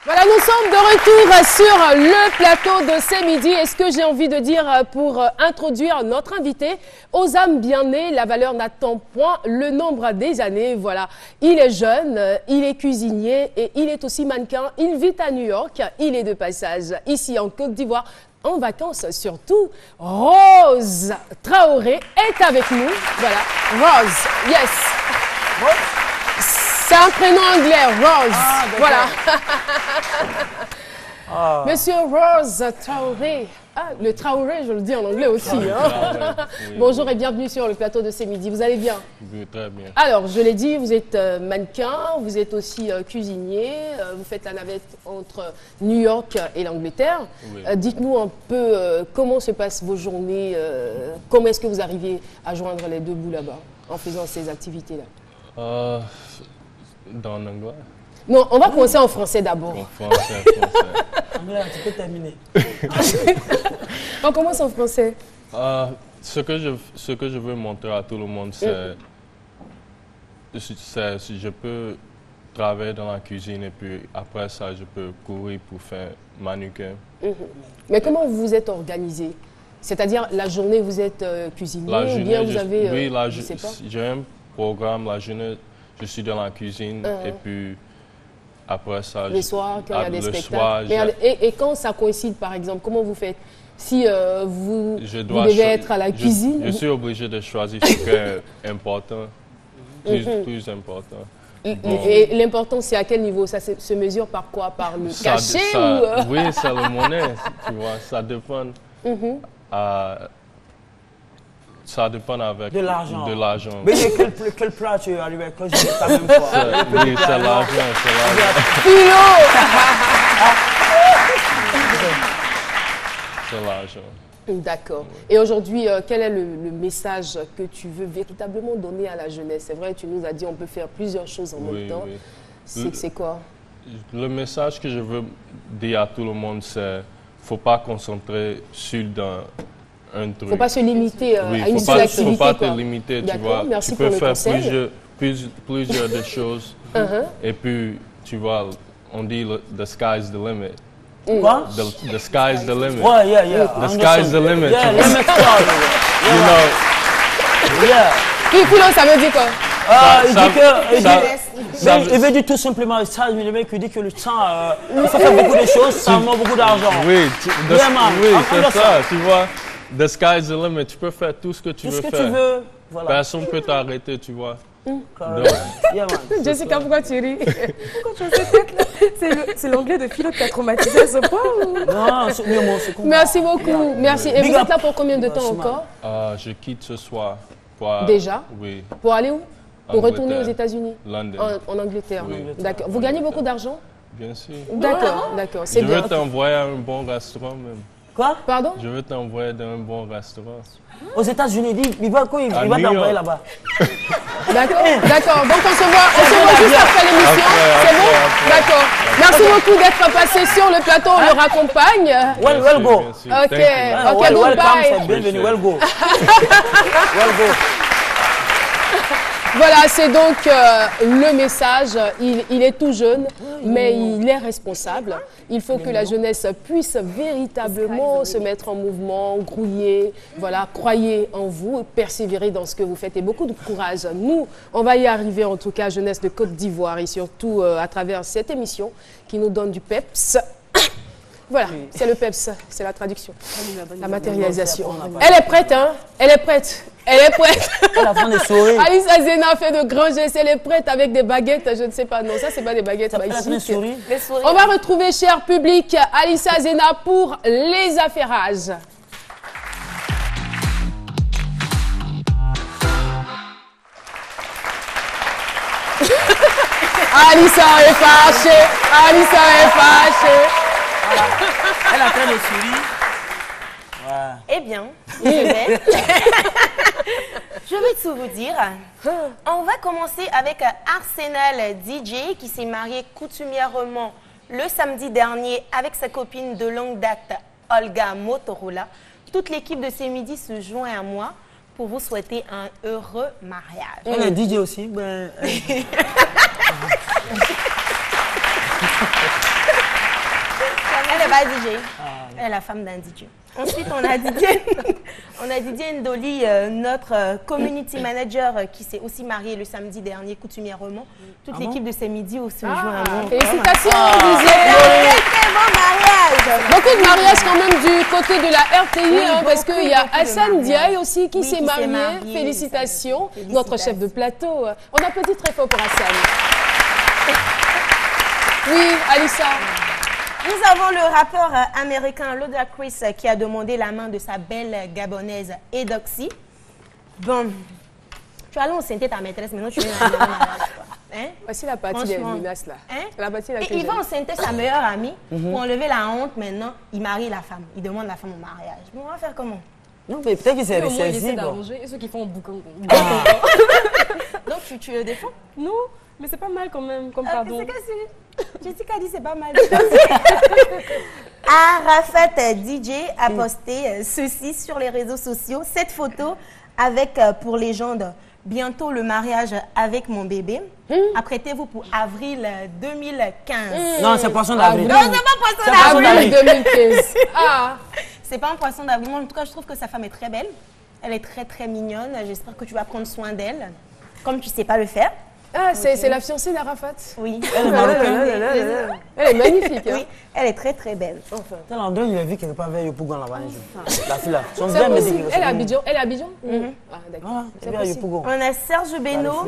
Voilà, nous sommes de retour sur le plateau de ce midi. Et ce que j'ai envie de dire pour introduire notre invité, aux âmes bien nées, la valeur n'attend point le nombre des années. Voilà, il est jeune, il est cuisinier et il est aussi mannequin. Il vit à New York, il est de passage ici en Côte d'Ivoire, en vacances surtout. Rose Traoré est avec nous. Voilà, Rose, yes. C'est un prénom anglais, Rose. Ah, voilà. Ah. Monsieur Rose Traoré. Ah, le Traoré, je le dis en anglais aussi. Hein. Oui, bonjour et bienvenue sur le plateau de ce midi. Vous allez bien? Oui, très bien. Alors, je l'ai dit, vous êtes mannequin, vous êtes aussi cuisinier. Vous faites la navette entre New York et l'Angleterre. Oui. Dites-nous un peu comment se passent vos journées. Comment est-ce que vous arrivez à joindre les deux bouts là-bas en faisant ces activités-là? Dans l'anglais? Non, on va commencer en français d'abord. En français. Anglais, tu peux terminer. On commence en français. Ce que je veux montrer à tout le monde, c'est si je peux travailler dans la cuisine et puis après ça, je peux courir pour faire mannequin. Mais comment vous vous êtes organisé? C'est-à-dire, la journée, vous êtes cuisinier ou bien vous avez... Oui, j'ai un programme, la journée, je suis dans la cuisine et puis après ça... Le soir, quand il y a des spectacles. Et quand ça coïncide, par exemple, comment vous faites? Si vous devez être à la cuisine... Je suis obligé de choisir ce qui est important, plus important. Et l'important, c'est à quel niveau? Ça se mesure par quoi? Par le cachet ou... Oui, c'est la monnaie, tu vois, ça dépend. Ça dépend avec de l'argent. Mais quel plat tu es arrivé quand je dis la même fois? Oui, c'est l'argent, c'est l'argent. D'accord. Et aujourd'hui, quel est le message que tu veux véritablement donner à la jeunesse? C'est vrai, tu nous as dit on peut faire plusieurs choses en même temps. Oui. C'est quoi? Le message que je veux dire à tout le monde, c'est qu'il ne faut pas concentrer sur un truc. Il ne faut pas se limiter à une seule activité. Il ne faut pas te limiter, tu vois. Merci tu peux faire plusieurs de choses. Et puis, tu vois, on dit the sky's the limit. Quoi? The sky's the limit. Ouais, yeah. The sky's the limit. Yeah, you know. Yeah. Puis, ça veut dire quoi? Il veut dire tout simplement ça, le mec dit que le temps, il faut faire beaucoup de choses, ça demande beaucoup d'argent. Oui, c'est ça, tu vois. The sky's the limit. Tu peux faire tout ce que tu veux faire. Tout ce que tu veux, voilà. Personne ne peut t'arrêter, tu vois. Jessica, pourquoi tu ris? Pourquoi tu as cette tête-là? C'est l'anglais de Philo qui a traumatisé à ce point ou... Non, c'est mieux, c'est con. Merci beaucoup. Merci. Et vous êtes là pour combien de temps encore? Je quitte ce soir. Déjà? Oui. Pour aller où? Pour retourner aux États-Unis? London. En Angleterre. Oui. D'accord. Vous gagnez beaucoup d'argent? Bien sûr. D'accord. Je veux t'envoyer à un bon restaurant même. Quoi? Pardon? Je veux t'envoyer dans un bon restaurant. Aux États-Unis, il va t'envoyer là-bas. D'accord. Donc on se voit juste après l'émission. C'est bon? D'accord. Merci beaucoup d'être passé sur le plateau. On le raccompagne. Well go. Ok, goodbye. Bienvenue, well go. Well go. Voilà, c'est donc le message. Il est tout jeune, mais il est responsable. Il faut que la jeunesse puisse véritablement se mettre en mouvement, grouiller. Voilà, croyez en vous, persévérez dans ce que vous faites et beaucoup de courage. Nous, on va y arriver en tout cas, jeunesse de Côte d'Ivoire et surtout à travers cette émission qui nous donne du peps. Voilà, c'est le PEPS, c'est la traduction, la matérialisation. Elle est prête, hein? Elle est prête. Elle est prête. Elle a fait des sourires. Alissa Zena fait de grands gestes. Elle est prête avec des baguettes. Je ne sais pas. Non, ça, c'est pas des baguettes. On va retrouver, cher public, Alissa Zena pour les affairages. Alissa est fâchée. Alissa est fâchée. Voilà. Elle a fait des sourires. Voilà. Eh bien, je vais tout vous dire. On va commencer avec Arsenal DJ qui s'est marié coutumièrement le samedi dernier avec sa copine de longue date, Olga Motorola. Toute l'équipe de ces midis se joint à moi pour vous souhaiter un heureux mariage. Elle est DJ aussi. Elle n'est pas DJ. Elle est la femme d'un DJ. Ensuite, on a Didier Ndoli, notre community manager qui s'est aussi marié le samedi dernier, coutumièrement. Toute l'équipe de ces midis se joint. Félicitations, Didier. Très bon mariage. Beaucoup de mariages quand même du côté de la RTI, parce qu'il y a Hassan Diaye aussi qui s'est marié. Félicitations, notre chef de plateau. On applaudit très fort pour Hassan. Oui, Alissa. Nous avons le rappeur américain Ludacris qui a demandé la main de sa belle gabonaise Edoxy. Bon, tu as allé enceinter ta maîtresse, maintenant tu viens à la mariage. Hein? Voici la partie des menaces là. Hein? La partie là. Et il va enceinter sa meilleure amie pour enlever la honte maintenant. Il marie la femme. Il demande la femme au mariage. Bon, on va faire comment? Non, mais peut-être qu'il s'est Au moins, il essaie ressaisi. d'arranger. Et ceux qui font boucan. Donc tu le défends? Non, mais c'est pas mal quand même, comme pardon. Jessica dit c'est pas mal. Arafat DJ a posté ceci sur les réseaux sociaux. Cette photo avec pour légende bientôt le mariage avec mon bébé. Apprêtez-vous pour avril 2015. Non, c'est poisson d'avril. Non, c'est pas poisson d'avril. Avril 2015. Ah. C'est pas un poisson d'avril. En tout cas, je trouve que sa femme est très belle. Elle est très très mignonne. J'espère que tu vas prendre soin d'elle, comme tu sais pas le faire. Ah, c'est la fiancée d'Arafat. Oui. Elle est marocaine. Elle est magnifique. Hein? Oui, elle est très très belle. Tel endroit, il a vu quelque part vers Yopougon là-bas un jour. La fille là. Son bien me dit que Elle est à Abidjan. Elle est à Abidjan. Ah, d'accord. Voilà, c'est bien Yopougon. On a Serge Beno.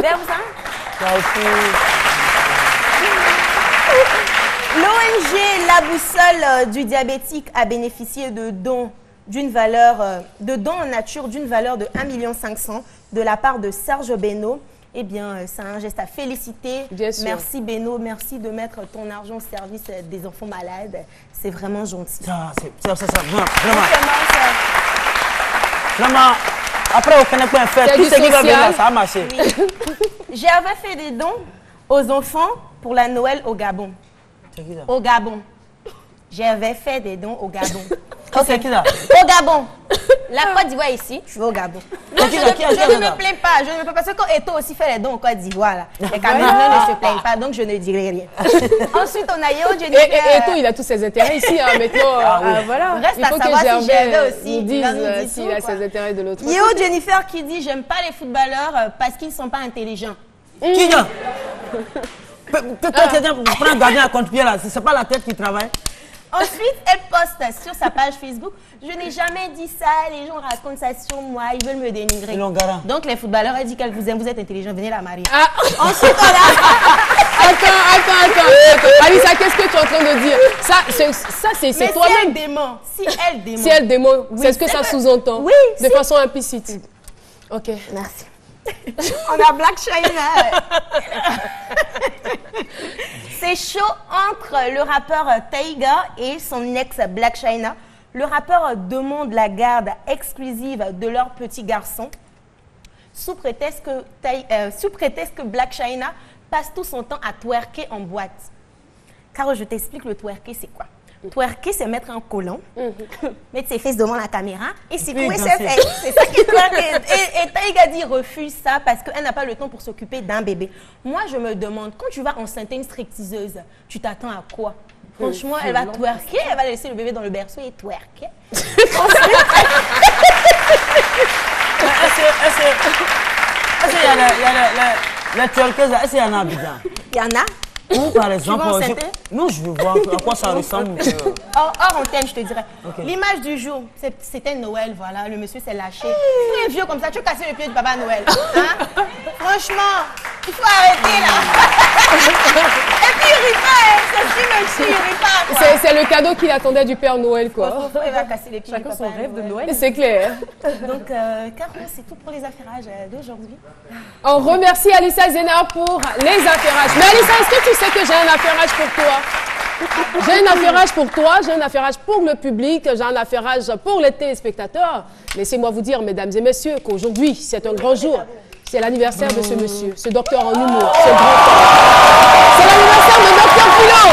Vers ça. L'ONG La Boussole du diabétique a bénéficié de dons en nature d'une valeur de 1,5 million de la part de Serge Beno. Eh bien, c'est un geste à féliciter. Bien sûr. Merci Beno, merci de mettre ton argent au service des enfants malades. C'est vraiment gentil. Ça, vraiment. Vraiment. Après, on connaît pas un fait. Tout ce qui va venir là, ça a marché. Oui. J'avais fait des dons aux enfants pour la Noël au Gabon. C'est qui ça? Au Gabon. J'avais fait des dons au Gabon. C'est qui ça? Au Gabon. La Côte d'Ivoire ici, je vais au Gabon. Non, je ne me plains pas. Je ne me plains pas. Parce que quand Eto aussi fait les dons au Côte d'Ivoire, les Camerounais ne se plaignent pas, donc je ne dirai rien. Ensuite, on a Yeo Jennifer. Et Eto, il a tous ses intérêts ici. Hein, maintenant, voilà. Reste il faut à savoir que si Gervais aussi. nous dise dit s'il tout, a quoi. ses intérêts de l'autre côté. Yeo Jennifer qui dit « J'aime pas les footballeurs parce qu'ils ne sont pas intelligents. » Qui ça? Toi, quelqu'un prend un gardien à contre-pied là, c'est pas la tête qui travaille. Ensuite, elle poste sur sa page Facebook « Je n'ai jamais dit ça, les gens racontent ça sur moi, ils veulent me dénigrer. Ils l'ont garant. » Donc les footballeurs, elle dit qu'elle vous aime, vous êtes intelligent, venez la marier. Ah. Ensuite, on a... Attends. Alissa, qu'est-ce que tu es en train de dire? Ça, c'est toi-même. Si elle dément. Si elle dément, Oui, c'est ce que ça sous-entend. Oui, de façon implicite. Ok. Merci. On a Black China. C'est chaud entre le rappeur Taiga et son ex Black China. Le rappeur demande la garde exclusive de leur petit garçon sous prétexte que Black China passe tout son temps à twerker en boîte. Car je t'explique, le twerker, c'est quoi? Twerker, c'est mettre un collant, mettre ses fesses devant la caméra et secouer ses fesses. C'est ça qui est twerker. Et Taïga dit refuse ça parce qu'elle n'a pas le temps pour s'occuper d'un bébé. Moi, je me demande, quand tu vas enceinter une stripteaseuse, tu t'attends à quoi? Franchement, elle va twerker, elle va laisser le bébé dans le berceau et twerker. Est-ce qu'il y a la twerkeuse, est-ce qu'il y en a à Abidjan? Il y en a. Ou par exemple, Tu vas enceinter? non, je veux voir à quoi ça ressemble. Hors antenne, je te dirais. Okay. L'image du jour, c'était Noël, voilà. Le monsieur s'est lâché. Tu es vieux comme ça, tu veux casser le pied du papa Noël. Hein? Franchement, il faut arrêter là. Et puis il rit pas, hein. C'est il rit pas. Quoi. C'est le cadeau qu'il attendait du Père Noël, quoi. Il va casser les pieds du Chacun papa son rêve de Noël. C'est clair. Donc, Caro, c'est tout pour les affairages d'aujourd'hui. On remercie Alissa Zénard pour les affairages. Mais Alissa, est-ce que tu sais que j'ai un affairage pour toi? J'ai un affairage pour toi, j'ai un affairage pour le public, j'ai un affairage pour les téléspectateurs. Laissez-moi vous dire, mesdames et messieurs, qu'aujourd'hui, c'est un grand jour. C'est l'anniversaire de ce monsieur, ce docteur en humour, ce grand homme. C'est l'anniversaire de Docteur Poulot.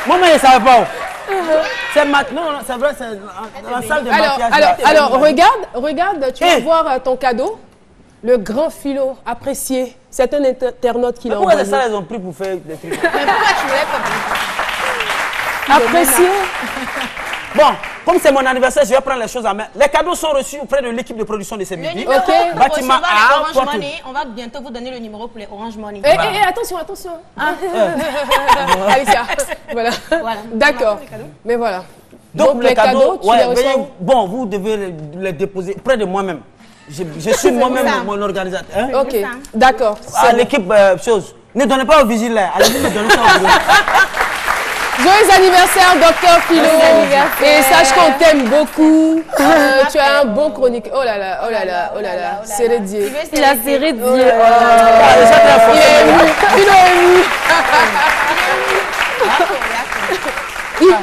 Moi, je ne savais pas. C'est maintenant, c'est vrai, c'est dans la salle de maquillage. Alors, regarde, tu vas voir ton cadeau. Le grand philo apprécié. C'est un internaute qui l'a envoyé. Pourquoi ça, ils ont pris pour faire des trucs? Mais pourquoi tu voulais pas Apprécié. Bon, comme c'est mon anniversaire, je vais prendre les choses en main. Les cadeaux sont reçus auprès de l'équipe de production de ce le midi. numéro pour Bâtiment recevoir A, les Orange porte. Money, on va bientôt vous donner le numéro pour les Orange Money. Attention. Alicia, voilà. D'accord. Mais voilà. Donc les cadeaux, tu les reçois où? Bon, vous devez les déposer près de moi-même. Je suis moi-même mon organisateur. Hein? Ok, d'accord. À l'équipe, chose. Ne donnez pas au vigile là. Allez-y, ne donnez pas au vigile. Joyeux anniversaire, Docteur Philo. Et sache qu'on t'aime beaucoup. Tu as un bon chronique. Oh là là. Sérédier. Il a Sérédier. Il est ému. Philo est ému.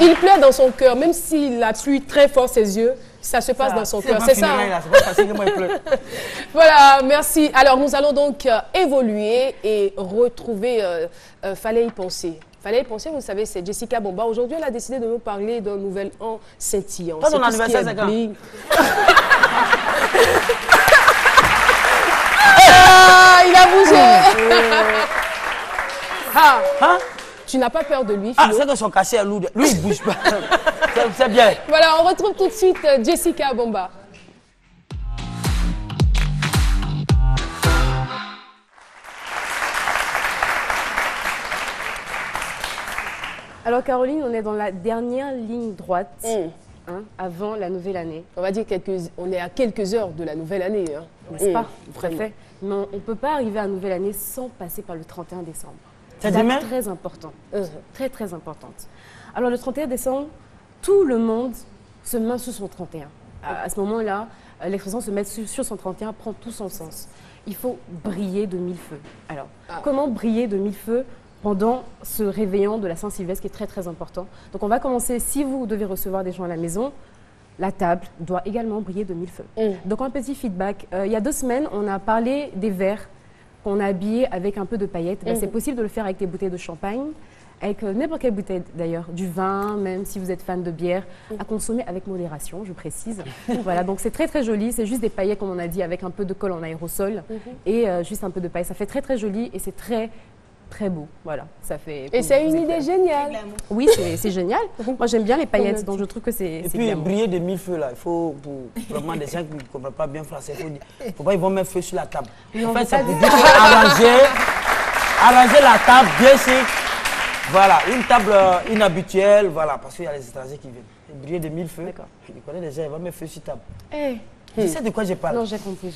Il pleure dans son cœur, même s'il appuie très fort ses yeux. Ça se passe dans son cœur, c'est ça. C'est pas facile que moi il pleure. Voilà, merci. Alors, nous allons donc évoluer et retrouver Fallait y penser. Fallait y penser, vous savez, c'est Jessica Bomba. Aujourd'hui, elle a décidé de nous parler d'un nouvel an scintillant. Pas ton anniversaire, c'est quand? Ah, il a bougé. Hein? Tu n'as pas peur de lui, Ah, Philo? c'est que son cachet est lourd. Lui, il bouge pas. C'est bien. Voilà, on retrouve tout de suite Jessica Bomba. Alors Caroline, on est dans la dernière ligne droite avant la nouvelle année. On va dire on est à quelques heures de la nouvelle année. Hein. N'est-ce pas? Tout à Vraiment. fait. Mais on ne peut pas arriver à la nouvelle année sans passer par le 31 décembre. C'est date demain? très important. Très, très importante. Alors le 31 décembre, tout le monde se met sur son 31. À ce moment-là, l'expression se mettre sur son 31 prend tout son sens. Il faut briller de mille feux. Alors, comment briller de mille feux pendant ce réveillon de la Saint-Sylvestre qui est très très important? Donc on va commencer, si vous devez recevoir des gens à la maison, la table doit également briller de mille feux. Donc un petit feedback. Il y a 2 semaines, on a parlé des verres qu'on a habillés avec un peu de paillettes. C'est possible de le faire avec des bouteilles de champagne, avec n'importe quelle bouteille d'ailleurs, du vin, même si vous êtes fan de bière, à consommer avec modération, je précise. Voilà, donc c'est très très joli, c'est juste des paillettes comme on a dit, avec un peu de colle en aérosol et juste un peu de paille. Ça fait très très joli et c'est très très beau, voilà. Ça fait. Et c'est une idée géniale. Oui, c'est génial. Moi j'aime bien les paillettes, donc je trouve que c'est. Et puis briller de mille feux là, il faut pour vraiment des gens qui ne comprennent pas bien français, il faut pas ils vont mettre feu sur la table. En fait, c'est pour dire arranger la table bien chic. Voilà, une table inhabituelle, voilà, parce qu'il y a les étrangers qui viennent. Briller de mille feux. D'accord. Je connais déjà, ils vont mettre feu sur la table. Eh. Tu sais de quoi je parle? Non, j'ai compris.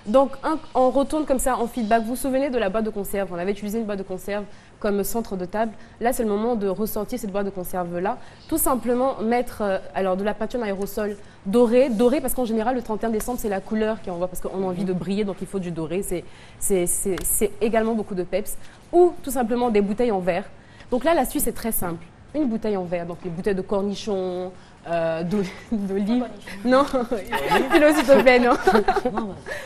Donc, on retourne comme ça en feedback. Vous vous souvenez de la boîte de conserve? On avait utilisé une boîte de conserve comme centre de table. Là, c'est le moment de ressortir cette boîte de conserve-là. Tout simplement mettre alors, de la peinture en aérosol dorée parce qu'en général, le 31 décembre, c'est la couleur qui envoie parce qu'on a envie de briller, donc il faut du doré. C'est également beaucoup de peps. Ou tout simplement des bouteilles en verre. Donc là, l'astuce est très simple. Une bouteille en verre, donc les bouteilles de cornichons, d'olive. Non, Philo, s'il te plaît, non.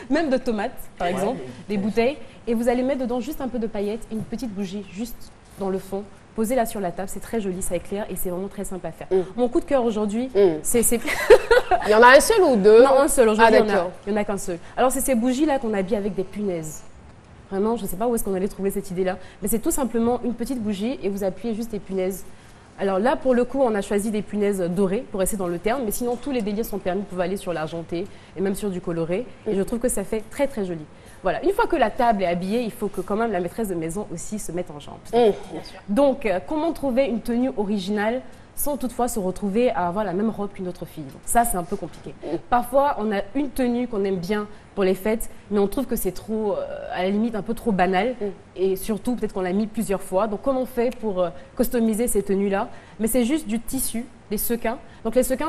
Même de tomates, par exemple, des bouteilles. Et vous allez mettre dedans juste un peu de paillettes, une petite bougie, juste dans le fond. Posez-la sur la table, c'est très joli, ça éclaire et c'est vraiment très simple à faire. Mon coup de cœur aujourd'hui, c'est... Il y en a un seul ou deux? Non, un seul. Aujourd'hui, d'accord. il n'y en a qu'un seul. Alors, c'est ces bougies-là qu'on habille avec des punaises. Vraiment, je ne sais pas où est-ce qu'on allait trouver cette idée-là. Mais c'est tout simplement une petite bougie et vous appuyez juste des punaises. Alors là, pour le coup, on a choisi des punaises dorées pour rester dans le terme. Mais sinon, tous les délires sont permis. Vous pouvez aller sur l'argenté et même sur du coloré. Et je trouve que ça fait très, très joli. Voilà. Une fois que la table est habillée, il faut que quand même la maîtresse de maison aussi se mette en jambe. Donc, comment trouver une tenue originale sans toutefois se retrouver à avoir la même robe qu'une autre fille? Donc ça, c'est un peu compliqué. Parfois, on a une tenue qu'on aime bien pour les fêtes, mais on trouve que c'est trop, à la limite, un peu trop banal. Et surtout, peut-être qu'on l'a mis plusieurs fois. Donc, comment on fait pour customiser ces tenues-là? Mais c'est juste du tissu, des sequins. Donc, les sequins,